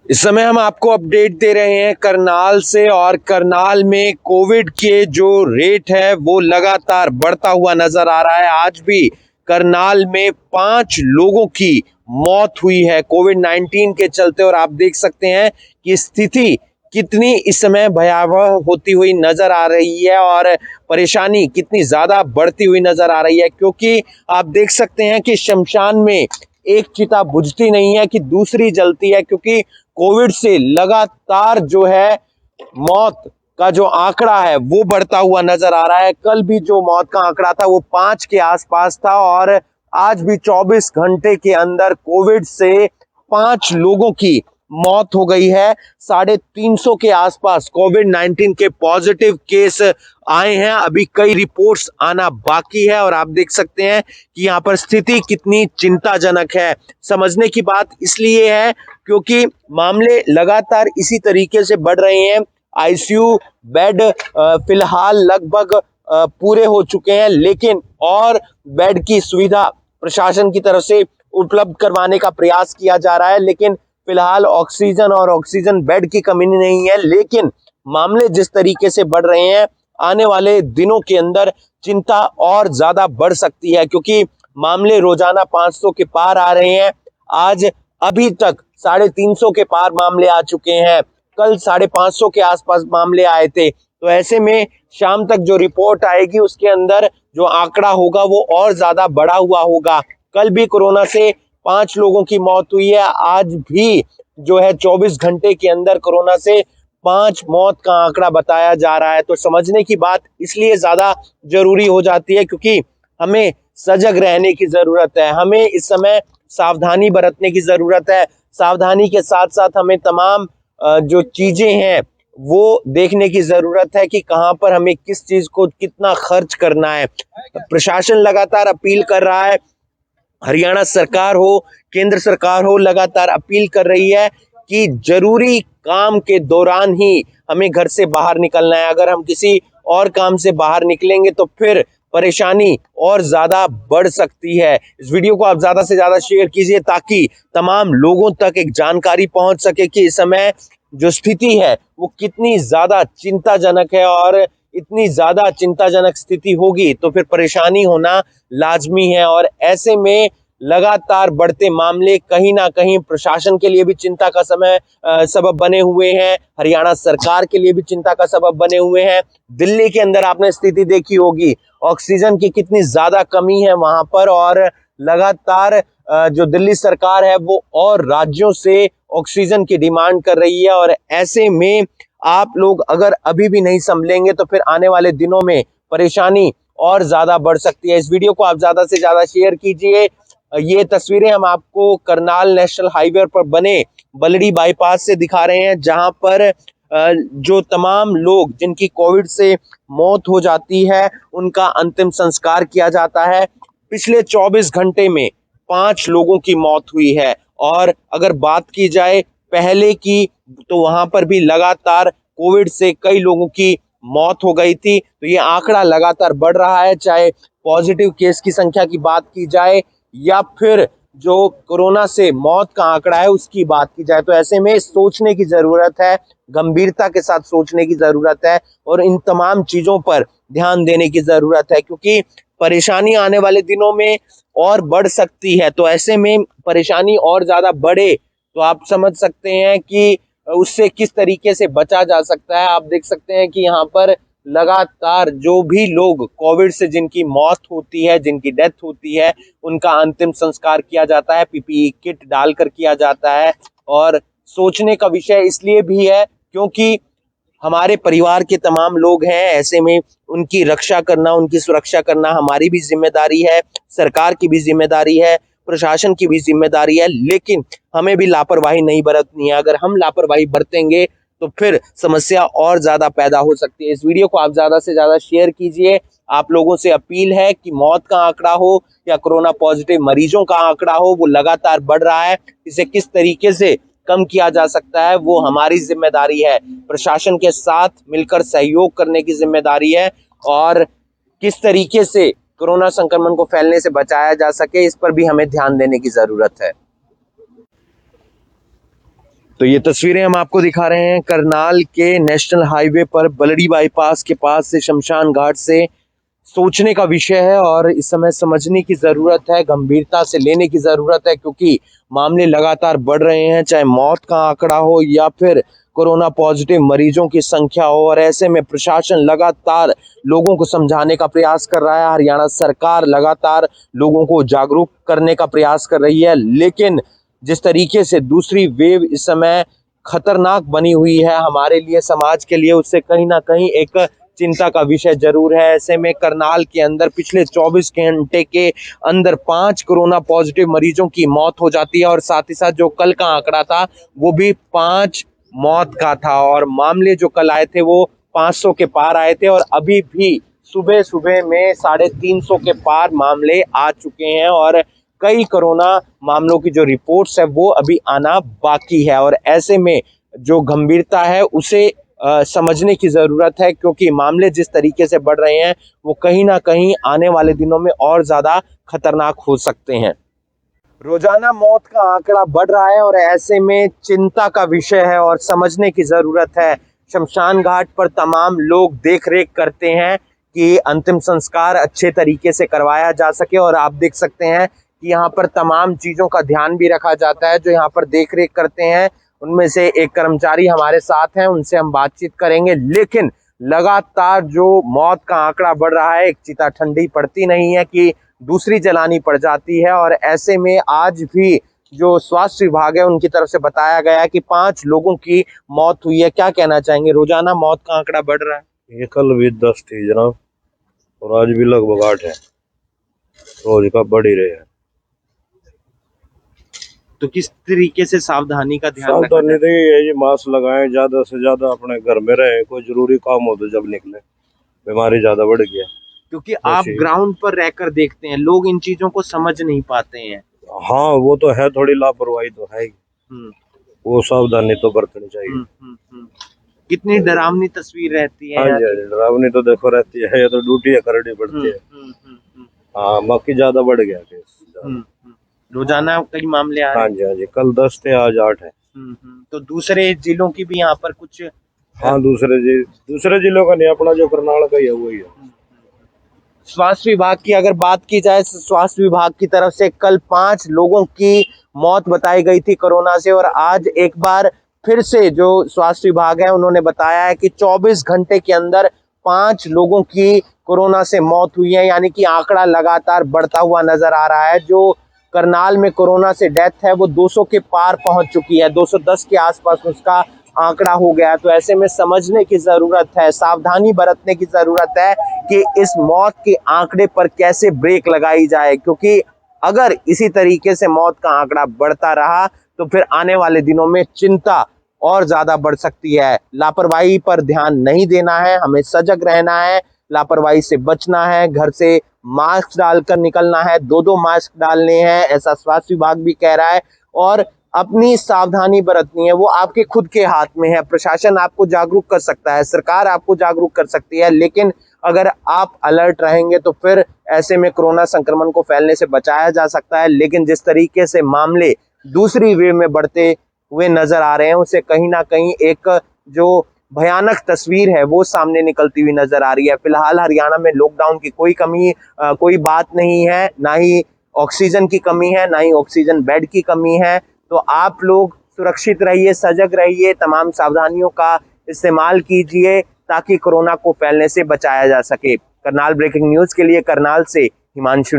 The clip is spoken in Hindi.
इस समय हम आपको अपडेट दे रहे हैं करनाल से, और करनाल में कोविड के जो रेट है वो लगातार बढ़ता हुआ नजर आ रहा है। आज भी करनाल में 5 लोगों की मौत हुई है कोविड-19 के चलते, और आप देख सकते हैं कि स्थिति कितनी इस समय भयावह होती हुई नजर आ रही है और परेशानी कितनी ज्यादा बढ़ती हुई नजर आ रही है, क्योंकि आप देख सकते हैं कि शमशान में एक चिता बुझती नहीं है कि दूसरी जलती है, क्योंकि कोविड से लगातार जो है मौत का जो आंकड़ा है वो बढ़ता हुआ नजर आ रहा है। कल भी जो मौत का आंकड़ा था वो 5 के आसपास था, और आज भी 24 घंटे के अंदर कोविड से 5 लोगों की मौत हो गई है। 350 के आसपास कोविड-19 के पॉजिटिव केस आए हैं। अभी कई रिपोर्ट्स आना बाकी है, और आप देख सकते हैं कि यहाँ पर स्थिति कितनी चिंताजनक है। समझने की बात इसलिए है क्योंकि मामले लगातार इसी तरीके से बढ़ रहे हैं। आईसीयू बेड फिलहाल लगभग पूरे हो चुके हैं, लेकिन और बेड की सुविधा प्रशासन की तरफ से उपलब्ध करवाने का प्रयास किया जा रहा है, लेकिन फिलहाल ऑक्सीजन बेड की कमी नहीं है। लेकिन मामले जिस तरीके से बढ़ रहे हैं, आने वाले दिनों के अंदर चिंता और ज्यादा बढ़ सकती है, क्योंकि मामले रोजाना 500 के पार आ रहे हैं। आज अभी तक 350 के पार मामले आ चुके हैं। कल 550 के आसपास मामले आए थे। तो ऐसे में शाम तक जो रिपोर्ट आएगी उसके अंदर जो आंकड़ा होगा वो और ज्यादा बढ़ा हुआ होगा। कल भी कोरोना से 5 लोगों की मौत हुई है। आज भी जो है 24 घंटे के अंदर कोरोना से 5 मौत का आंकड़ा बताया जा रहा है। तो समझने की बात इसलिए ज्यादा जरूरी हो जाती है क्योंकि हमें सजग रहने की जरूरत है। हमें इस समय सावधानी बरतने की जरूरत है। सावधानी के साथ साथ हमें तमाम जो चीजें हैं वो देखने की जरूरत है कि कहां पर हमें किस चीज को कितना खर्च करना है। प्रशासन लगातार अपील कर रहा है, हरियाणा सरकार हो, केंद्र सरकार हो, लगातार अपील कर रही है कि जरूरी काम के दौरान ही हमें घर से बाहर निकलना है। अगर हम किसी और काम से बाहर निकलेंगे तो फिर परेशानी और ज्यादा बढ़ सकती है। इस वीडियो को आप ज्यादा से ज्यादा शेयर कीजिए ताकि तमाम लोगों तक एक जानकारी पहुंच सके कि इस समय जो स्थिति है वो कितनी ज्यादा चिंताजनक है, और इतनी ज्यादा चिंताजनक स्थिति होगी तो फिर परेशानी होना लाजमी है। और ऐसे में लगातार बढ़ते मामले कहीं ना कहीं प्रशासन के लिए भी चिंता का सबब बने हुए हैं, हरियाणा सरकार के लिए भी चिंता का सबब बने हुए हैं। दिल्ली के अंदर आपने स्थिति देखी होगी, ऑक्सीजन की कितनी ज्यादा कमी है वहां पर, और लगातार जो दिल्ली सरकार है वो और राज्यों से ऑक्सीजन की डिमांड कर रही है। और ऐसे में आप लोग अगर अभी भी नहीं संभलेंगे तो फिर आने वाले दिनों में परेशानी और ज्यादा बढ़ सकती है। इस वीडियो को आप ज्यादा से ज्यादा शेयर कीजिए। ये तस्वीरें हम आपको करनाल नेशनल हाईवे पर बने बलड़ी बाईपास से दिखा रहे हैं, जहां पर जो तमाम लोग जिनकी कोविड से मौत हो जाती है उनका अंतिम संस्कार किया जाता है। पिछले 24 घंटे में 5 लोगों की मौत हुई है, और अगर बात की जाए पहले की तो वहां पर भी लगातार कोविड से कई लोगों की मौत हो गई थी। तो ये आंकड़ा लगातार बढ़ रहा है, चाहे पॉजिटिव केस की संख्या की बात की जाए या फिर जो कोरोना से मौत का आंकड़ा है उसकी बात की जाए। तो ऐसे में सोचने की जरूरत है, गंभीरता के साथ सोचने की जरूरत है, और इन तमाम चीजों पर ध्यान देने की जरूरत है, क्योंकि परेशानी आने वाले दिनों में और बढ़ सकती है। तो ऐसे में परेशानी और ज्यादा बढ़े तो आप समझ सकते हैं कि उससे किस तरीके से बचा जा सकता है। आप देख सकते हैं कि यहाँ पर लगातार जो भी लोग कोविड से जिनकी मौत होती है, जिनकी डेथ होती है, उनका अंतिम संस्कार किया जाता है, पीपीई किट डालकर किया जाता है। और सोचने का विषय इसलिए भी है क्योंकि हमारे परिवार के तमाम लोग हैं। ऐसे में उनकी रक्षा करना, उनकी सुरक्षा करना हमारी भी जिम्मेदारी है, सरकार की भी जिम्मेदारी है, प्रशासन की भी जिम्मेदारी है। लेकिन हमें भी लापरवाही नहीं बरतनी है। अगर हम लापरवाही बरतेंगे तो फिर समस्या और ज्यादा पैदा हो सकती है। इस वीडियो को आप ज्यादा से ज्यादा शेयर कीजिए। आप लोगों से अपील है कि मौत का आंकड़ा हो या कोरोना पॉजिटिव मरीजों का आंकड़ा हो, वो लगातार बढ़ रहा है। इसे किस तरीके से कम किया जा सकता है वो हमारी जिम्मेदारी है, प्रशासन के साथ मिलकर सहयोग करने की जिम्मेदारी है, और किस तरीके से कोरोना संक्रमण को फैलने से बचाया जा सके इस पर भी हमें ध्यान देने की जरूरत है। तो ये तस्वीरें हम आपको दिखा रहे हैं करनाल के नेशनल हाईवे पर बलड़ी बाईपास के पास से शमशान घाट से। सोचने का विषय है और इस समय समझने की ज़रूरत है, गंभीरता से लेने की ज़रूरत है, क्योंकि मामले लगातार बढ़ रहे हैं, चाहे मौत का आंकड़ा हो या फिर कोरोना पॉजिटिव मरीजों की संख्या हो। और ऐसे में प्रशासन लगातार लोगों को समझाने का प्रयास कर रहा है, हरियाणा सरकार लगातार लोगों को जागरूक करने का प्रयास कर रही है, लेकिन जिस तरीके से दूसरी वेव इस समय खतरनाक बनी हुई है हमारे लिए, समाज के लिए, उससे कहीं ना कहीं एक चिंता का विषय जरूर है। ऐसे में करनाल के अंदर पिछले 24 घंटे के अंदर 5 कोरोना पॉजिटिव मरीजों की मौत हो जाती है और साथ ही साथ जो कल का आंकड़ा था वो भी 5 मौत का था और मामले जो कल आए थे वो 500 के पार आए थे और अभी भी सुबह सुबह में 350 के पार मामले आ चुके हैं और कई कोरोना मामलों की जो रिपोर्ट्स है वो अभी आना बाकी है। और ऐसे में जो गंभीरता है उसे समझने की ज़रूरत है, क्योंकि मामले जिस तरीके से बढ़ रहे हैं वो कहीं ना कहीं आने वाले दिनों में और ज़्यादा खतरनाक हो सकते हैं। रोजाना मौत का आंकड़ा बढ़ रहा है और ऐसे में चिंता का विषय है और समझने की ज़रूरत है। शमशान घाट पर तमाम लोग देख रेख करते हैं कि अंतिम संस्कार अच्छे तरीके से करवाया जा सके और आप देख सकते हैं कि यहाँ पर तमाम चीज़ों का ध्यान भी रखा जाता है। जो यहाँ पर देख रेख करते हैं उनमें से एक कर्मचारी हमारे साथ हैं, उनसे हम बातचीत करेंगे। लेकिन लगातार जो मौत का आंकड़ा बढ़ रहा है, एक चिता ठंडी पड़ती नहीं है कि दूसरी जलानी पड़ जाती है। और ऐसे में आज भी जो स्वास्थ्य विभाग है उनकी तरफ से बताया गया है कि 5 लोगों की मौत हुई है। क्या कहना चाहेंगे? रोजाना मौत का आंकड़ा बढ़ रहा है। ये कल भी 10 थी जनाब और आज भी लगभग 8 है, रोज का बढ़ ही रहे हैं। तो किस तरीके से सावधानी का ध्यान सावधानी तो ये है, मास्क लगाएं, ज्यादा से ज्यादा अपने घर में रहें, कोई जरूरी काम हो तो जब निकले। बीमारी ज्यादा बढ़ गया क्योंकि आप ग्राउंड पर रहकर देखते हैं, लोग इन चीजों को समझ नहीं पाते हैं। हाँ वो तो है, थोड़ी लापरवाही तो है, वो सावधानी तो बरतनी चाहिए। कितनी डरावनी तस्वीर रहती है। हाँ जी, डरावनी तो देखो रहती है, ये तो ड्यूटी है, करनी पड़ती है। हाँ बाकी ज्यादा बढ़ गया केस। रोजाना कई मामले आ रहे हैं। हाँ जी हाँ जी, कल 10 थे, आज 8 है। तो दूसरे जिलों की भी यहाँ पर कुछ? हाँ दूसरे जिलों का नहीं, अपना जो करनाल का ही है वही है। स्वास्थ्य विभाग की अगर बात की जाए, स्वास्थ्य विभाग की तरफ से कल 5 लोगों की मौत बताई गई थी कोरोना से और आज एक बार फिर से जो स्वास्थ्य विभाग है उन्होंने बताया है कि 24 घंटे के अंदर 5 लोगों की कोरोना से मौत हुई है, यानी कि आंकड़ा लगातार बढ़ता हुआ नजर आ रहा है। जो करनाल में कोरोना से डेथ है वो 200 के पार पहुंच चुकी है, 210 के आसपास उसका आंकड़ा हो गया। तो ऐसे में समझने की जरूरत है, सावधानी बरतने की जरूरत है कि इस मौत के आंकड़े पर कैसे ब्रेक लगाई जाए, क्योंकि अगर इसी तरीके से मौत का आंकड़ा बढ़ता रहा तो फिर आने वाले दिनों में चिंता और ज्यादा बढ़ सकती है। लापरवाही पर ध्यान नहीं देना है, हमें सजग रहना है, लापरवाही से बचना है, घर से मास्क डालकर निकलना है, 2-2 मास्क डालने हैं, ऐसा स्वास्थ्य विभाग भी कह रहा है। और अपनी सावधानी बरतनी है, वो आपके खुद के हाथ में है। प्रशासन आपको जागरूक कर सकता है, सरकार आपको जागरूक कर सकती है, लेकिन अगर आप अलर्ट रहेंगे तो फिर ऐसे में कोरोना संक्रमण को फैलने से बचाया जा सकता है। लेकिन जिस तरीके से मामले दूसरी वेव में बढ़ते हुए नजर आ रहे हैं, उससे कहीं ना कहीं एक जो भयानक तस्वीर है वो सामने निकलती हुई नजर आ रही है। फिलहाल हरियाणा में लॉकडाउन की कोई बात नहीं है, ना ही ऑक्सीजन की कमी है, ना ही ऑक्सीजन बेड की कमी है। तो आप लोग सुरक्षित रहिए, सजग रहिए, तमाम सावधानियों का इस्तेमाल कीजिए ताकि कोरोना को फैलने से बचाया जा सके। करनाल ब्रेकिंग न्यूज के लिए करनाल से हिमांशु।